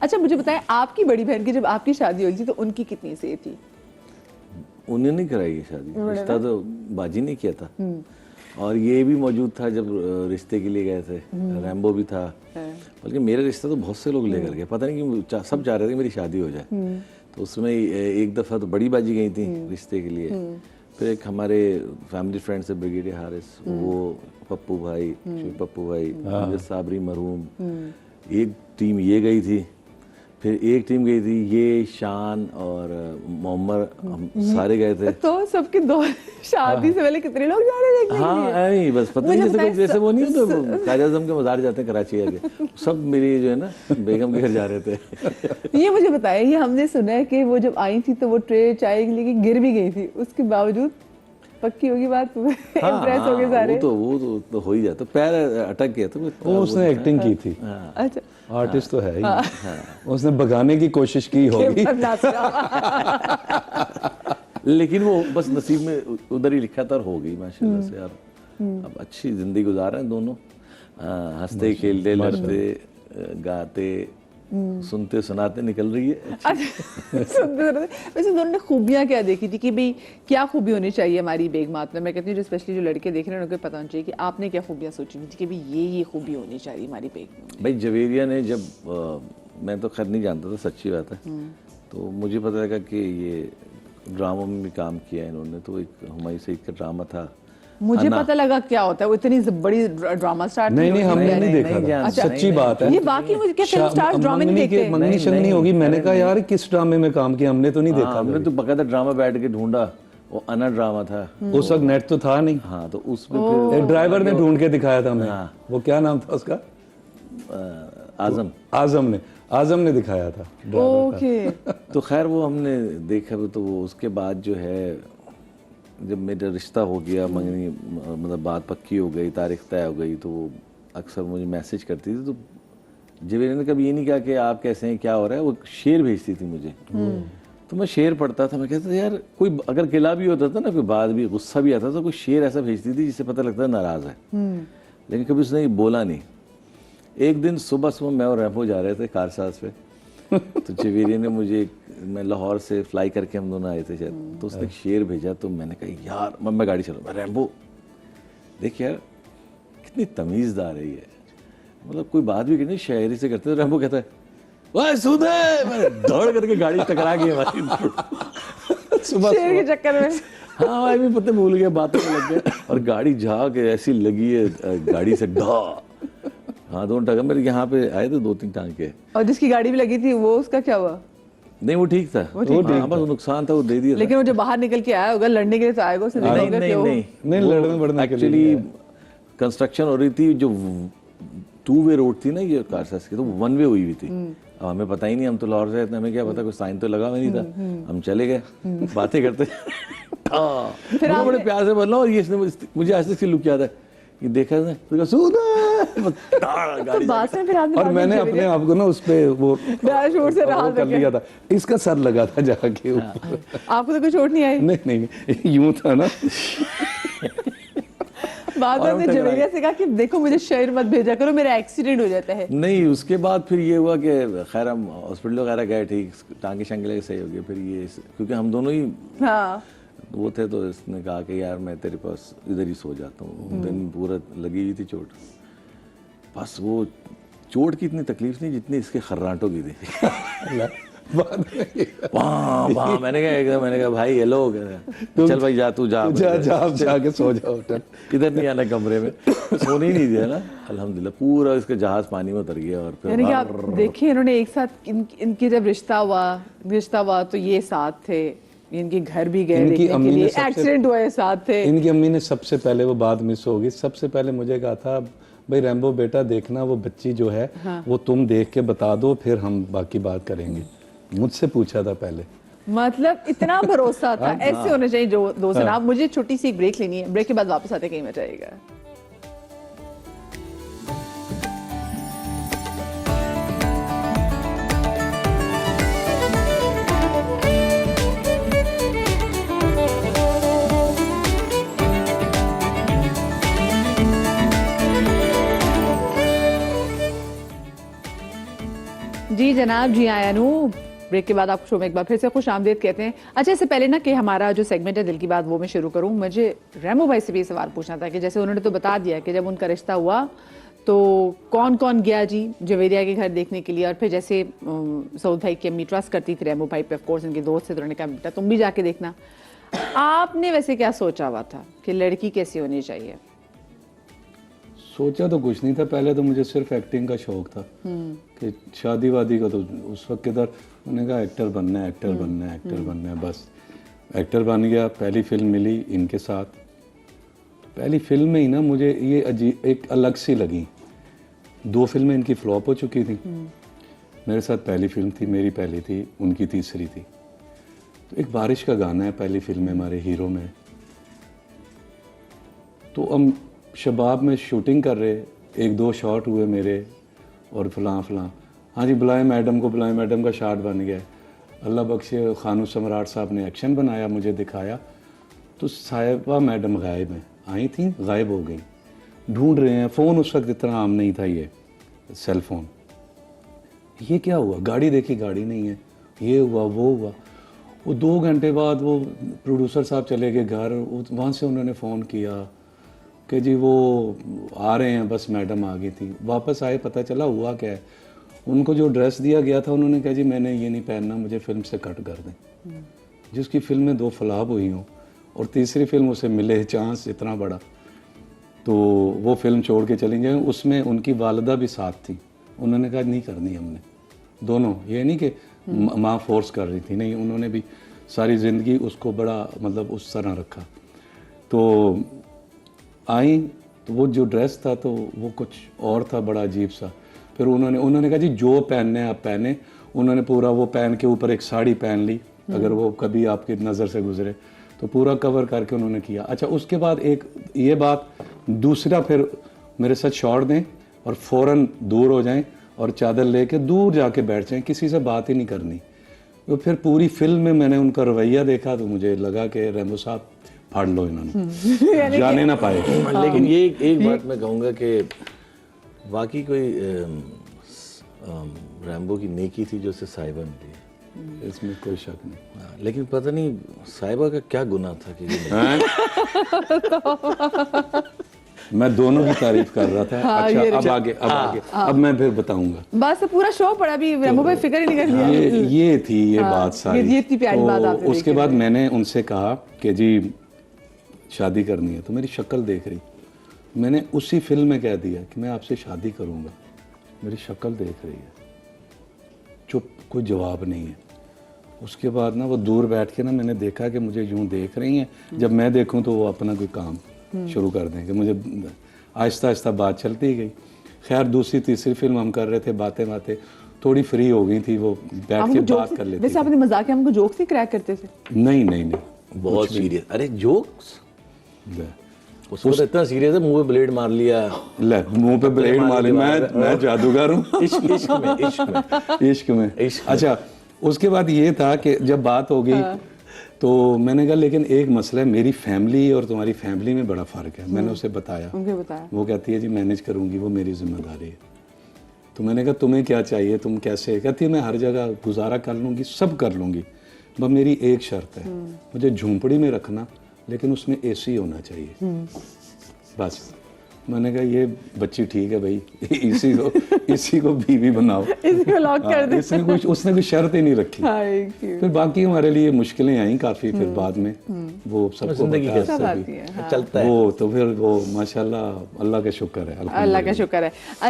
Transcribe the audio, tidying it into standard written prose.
अच्छा मुझे बताएं, आपकी बड़ी बहन की जब आपकी शादी हुई थी तो उनकी कितनी से थी? उन्हें नहीं कराई है शादी, रिश्ता तो बाजी ने किया था। और ये भी मौजूद था जब रिश्ते के लिए गए थे, रैम्बो भी था। बल्कि मेरे रिश्ता तो बहुत से लोग लेकर गए, पता नहीं क्यों सब चाह रहे थे मेरी शादी हो जाए। तो उसमें एक दफ़ा तो बड़ी बाजी गई थी रिश्ते के लिए। फिर एक हमारे फैमिली फ्रेंड से ब्रिगेडियर हारिस, वो पप्पू भाई, शिव पप्पू भाई, अमजद साबरी मरहूम, एक टीम ये गई थी। फिर एक टीम गई थी ये, शान और मोहम्मद, हम सारे गए थे। तो सबके दो शादी से पहले कितने लोग जा रहे थे? हाँ नहीं बस पता नहीं, जैसे वो नहीं होता कायद आज़म के मज़ार जाते हैं कराची आके, सब मेरी जो है ना बेगम के घर जा रहे थे। ये मुझे बताया, ये हमने सुना है कि वो जब आई थी तो वो ट्रे चाय के लिए गिर भी गई थी, उसके बावजूद पक्की होगी बात। इम्प्रेस हो गए सारे। वो तो हो ही जाता, पैर अटक गया तो वो उसने एक्टिंग की थी। अच्छा, आर्टिस्ट तो है ही। उसने भगाने की कोशिश की होगी। लेकिन वो बस नसीब में उधर ही लिखा था और हो गई माशाल्लाह से यार। अब अच्छी जिंदगी गुजार रहे हैं दोनों, हंसते खेलते लड़ते गाते सुनते सुनाते निकल रही है। सुनते सुनते वैसे दोनों ने खूबियाँ क्या देखी थी कि भाई क्या खूबी होनी चाहिए हमारी बेगमात में? मैं कहती हूँ स्पेशली जो लड़के देख रहे हैं उनको पता होना चाहिए कि आपने क्या खूबियाँ सोची थी कि भाई ये खूबी होनी चाहिए हमारी बेगमात में। भाई जवेरिया ने जब मैं तो खैर नहीं जानता था, सच्ची बात है, तो मुझे पता लगा कि ये ड्रामों में भी काम किया है इन्होंने। तो एक हुमायूं सईद का ड्रामा था, मुझे पता लगा क्या होता है, वो इतनी बड़ी ड्रामा स्टार नहीं हमने नहीं देखा था। अच्छा, सच्ची बात है। ये बाकी मुझे क्या फिल्म स्टार ड्रामे नहीं देखते? मंगनी शंगनी होगी। मैंने कहा यार किस ड्रामे में काम किया, हमने तो नहीं देखा। हमने तो बकायदा ड्रामा बैठ के ढूंढा, वो अना ड्रामा था। उस वक्त नेट तो था नहीं। हाँ तो उसमें फिर ड्राइवर ने ढूंढ के दिखाया था हमें। वो क्या नाम था उसका? आजम ने दिखाया था। ओके। तो खैर वो हमने देखा। तो वो उसके बाद जो है जब मेरा रिश्ता हो गया, मंगनी मतलब बात पक्की हो गई, तारीख तय हो गई, तो वो अक्सर मुझे मैसेज करती थी। तो जवेरिया ने कभी ये नहीं कहा कि आप कैसे हैं, क्या हो रहा है, वो शेर भेजती थी मुझे। तो मैं शेर पढ़ता था, मैं कहता था यार कोई अगर गिला भी होता था ना, कोई बात भी गुस्सा भी आता था, कोई शेर ऐसा भेजती थी जिससे पता लगता था नाराज़ है। लेकिन कभी उसने बोला नहीं। एक दिन सुबह मैं और रैम्बो जा रहे थे कारसाज पे, तो जवेरिया ने मुझे, मैं लाहौर से फ्लाई करके हम दोनों आए थे शायद, तो उसने एक शेर भेजा। तो मैंने कहा यार मैं गाड़ी चला, रैम्बो देख यार कितनी तमीज़दार है ये, मतलब कोई बात भी करनी शायरी से करते। तो रैम्बो कहता है वाह सुधे, मैं दौड़ करके गाड़ी टकरा गई हमारी सुबह शेर के चक्कर में। हाँ भाई मैं पता भूल गया, बातों में लग गया, और गाड़ी झाके ऐसी लगी है गाड़ी से ढा। हाँ दोनों टक्कर मेरे यहाँ पे आए थे, 2-3 टांके। और जिसकी गाड़ी भी लगी थी वो उसका क्या हुआ? नहीं वो ठीक था, वो बस नुकसान था, वो दे दिया। लेकिन वो जब बाहर निकल के आया होगा लड़ने के लिए तो आएगा उसने? नहीं लड़ने बढ़ने के लिए एक्चुअली कंस्ट्रक्शन हो रही थी, जो 2 वे रोड थी ना ये कारसाज की, तो 1 वे हुई हुई थी। अब हमें पता ही नहीं, हम तो लाहौर से, हमें क्या पता, कोई साइन तो लगा हुआ नहीं था। हम चले गए बातें करते फिर बड़े प्यार से बोल रहा हूँ, और ये मुझे आज तक लुक याद है, ये देखा ना और मैंने अपने आप को ना उस पे वो से कर लिया था, इसका सर लगा था जाके ऊपर। आपको तो कोई चोट नहीं आई? नहीं यूं था ना। बाद में जवेरिया से कहा कि देखो मुझे शहर मत भेजा करो, मेरा एक्सीडेंट हो जाता है। नहीं उसके बाद फिर ये हुआ कि खैर हम हॉस्पिटल वगैरह गए, ठीक टांगे शांगे सही हो गए। फिर ये क्योंकि हम दोनों ही वो थे, तो इसने कहा कि यार मैं तेरे पास इधर ही सो जाता हूँ। दिन पूरा लगी हुई थी चोट, बस वो चोट की इतनी तकलीफ नहीं जितनी इसके खर्राटों की थी। मैंने कहा भाई हेलो, चल भाई जा, तू जाके सो जा, इधर नहीं आना कमरे में। सोने ही नहीं दिया ना अल्हम्दुलिल्लाह, पूरा इसका जहाज पानी में उतर गया। और फिर आप देखिए इन्होंने एक साथ इनके जब रिश्ता हुआ तो ये साथ थे, इनके घर भी गए देखने के लिए, एक्सीडेंट हुए साथ थे। इनकी अम्मी ने सबसे पहले, वो बात मिस होगी, सबसे पहले मुझे कहा था भाई रैम्बो बेटा देखना वो बच्ची जो है वो तुम देख के बता दो, फिर हम बाकी बात करेंगे। मुझसे पूछा था पहले, मतलब इतना भरोसा था। ऐसे होने चाहिए जो दोस्त। आप मुझे छोटी सी ब्रेक लेनी है, ब्रेक के बाद वापस आते कहीं मजा आएगा। जी जनाब, जी आया नू। ब्रेक के बाद आपको शो में एक बार फिर से खुश आमदीद कहते हैं। अच्छा, इससे पहले ना कि हमारा जो सेगमेंट है दिल की बात वो मैं शुरू करूं, मुझे रैमो भाई से भी सवाल पूछना था कि जैसे उन्होंने तो बता दिया कि जब उनका रिश्ता हुआ तो कौन कौन गया जी जवेरिया के घर देखने के लिए, और फिर जैसे सऊद भाई की अम्मी ट्रस्ट करती थी रैमो भाई पे, ऑफ कोर्स उनके दोस्त थे, तो उन्होंने कहा बेटा तुम भी जाके देखना। आपने वैसे क्या सोचा हुआ था कि लड़की कैसी होनी चाहिए? सोचा तो कुछ नहीं था, पहले तो मुझे सिर्फ एक्टिंग का शौक था कि शादी वादी का तो उस वक्त किधर, उन्होंने कहा एक्टर बनना है, एक्टर बनना है, एक्टर बनना है, बस एक्टर बन गया। पहली फिल्म मिली इनके साथ, पहली फिल्म में ही ना मुझे ये अजीब एक अलग सी लगी। 2 फिल्में इनकी फ्लॉप हो चुकी थी, मेरे साथ पहली फिल्म थी, मेरी पहली थी, उनकी तीसरी थी। तो एक बारिश का गाना है पहली फिल्म में हमारे हीरो में, तो हम शबाब में शूटिंग कर रहे, 1-2 शॉट हुए मेरे और फलां फलां, हाँ जी बुलाए मैडम को, बुलाए मैडम का शॉट बन गया। अल्लाह बख्शे खानू सम्राट साहब ने एक्शन बनाया, मुझे दिखाया, तो साहिबा मैडम गायब हैं, आई थी गायब हो गई, ढूंढ रहे हैं। फ़ोन उस वक्त इतना आम नहीं था, ये सेल फ़ोन, ये क्या हुआ, गाड़ी देखी गाड़ी नहीं है, ये हुआ वो हुआ। वो 2 घंटे बाद वो प्रोड्यूसर साहब चले गए घर, वहाँ से उन्होंने फ़ोन किया कि जी वो आ रहे हैं, बस मैडम आ गई थी। वापस आए, पता चला हुआ क्या है, उनको जो ड्रेस दिया गया था उन्होंने कहा जी मैंने ये नहीं पहनना, मुझे फिल्म से कट कर दें। जिसकी फिल्म में 2 फ्लॉप हुई हों और तीसरी फिल्म उसे मिले चांस इतना बड़ा, तो वो फिल्म छोड़ के चली जाए। उसमें उनकी वालदा भी साथ थी, उन्होंने कहा नहीं करनी हमने, दोनों, ये नहीं कि माँ फोर्स कर रही थी, नहीं, उन्होंने भी सारी ज़िंदगी उसको बड़ा मतलब उस तरह रखा। तो आई तो वो जो ड्रेस था तो वो कुछ और था, बड़ा अजीब सा। फिर उन्होंने कहा जी जो पहनने आप पहने, उन्होंने पूरा वो पहन के ऊपर एक साड़ी पहन ली, अगर वो कभी आपकी नज़र से गुजरे तो पूरा कवर करके उन्होंने किया। अच्छा, उसके बाद एक ये बात, दूसरा फिर मेरे साथ शॉट दें और फ़ौरन दूर हो जाएं और चादर लेके दूर जाके बैठ जाएं, किसी से बात ही नहीं करनी। तो फिर पूरी फिल्म में मैंने उनका रवैया देखा तो मुझे लगा कि रैमो साहब फाड़ लो इन्होंने, जाने ना पाए। लेकिन ये एक बात मैं कहूँगा कि वाकई कोई रैम्बो की नेकी थी जो उसे साहिबा मिली है, इसमें कोई शक नहीं। हाँ, लेकिन पता नहीं साहिबा का क्या गुनाह था कि ये मैं दोनों की तारीफ कर रहा था। हाँ, अच्छा, ये अब आगे अब मैं फिर बताऊंगा। बस पूरा शो पड़ा, अभी रैमो भाई फिक्र ही नहीं कर लिया। ये थी ये बात सारी। ये इतनी प्यारी बात आपने तो उसके बाद मैंने उनसे कहा कि जी शादी करनी है, तो मेरी शक्ल देख रही, मैंने उसी फिल्म में कह दिया कि मैं आपसे शादी करूंगा, मेरी शक्ल देख रही है, चुप, कोई जवाब नहीं है। उसके बाद ना वो दूर बैठ के ना मैंने देखा कि मुझे यूं देख रही हैं, जब मैं देखूं तो वो अपना कोई काम शुरू कर दें, कि मुझे आहिस्ता आहिस्ता बात चलती गई। खैर दूसरी तीसरी फिल्म हम कर रहे थे, बातें बातें थोड़ी फ्री हो गई थी, वो बैठ के बात कर लेती। वैसे आपने मजाक हमको जोक्स ही क्रैक करते थे? नहीं बहुत सीरियस, अरे जोक्स उसको तो इतना सीरियस है, मुंह पे ब्लेड मार लिया, ले मुंह पे ब्लेड मार लिया, मैं जादूगर हूँ इश्क में। अच्छा, उसके बाद ये था कि जब बात हो गई तो मैंने कहा लेकिन एक मसला है, मेरी फैमिली और तुम्हारी फैमिली में बड़ा फ़र्क है। मैंने उसे बताया, वो कहती है जी मैनेज करूँगी, वो मेरी जिम्मेदारी है। तो मैंने कहा तुम्हें क्या चाहिए, तुम कैसे? कहती है मैं हर जगह गुजारा कर लूँगी, सब कर लूँगी, बस मेरी एक शर्त है, मुझे झोंपड़ी में रखना लेकिन उसमें एसी होना चाहिए, बस। मैंने कहा ये बच्ची ठीक है भाई, इसी को बीवी बनाओ, इसको लॉक कर दे। उसने कोई शर्त ही नहीं रखी। फिर बाकी हमारे लिए मुश्किलें आई काफ़ी, फिर बाद में वो सबको चलता है वो, तो फिर वो माशाल्लाह अल्लाह का शुक्र है, अल्लाह का शुक्र है।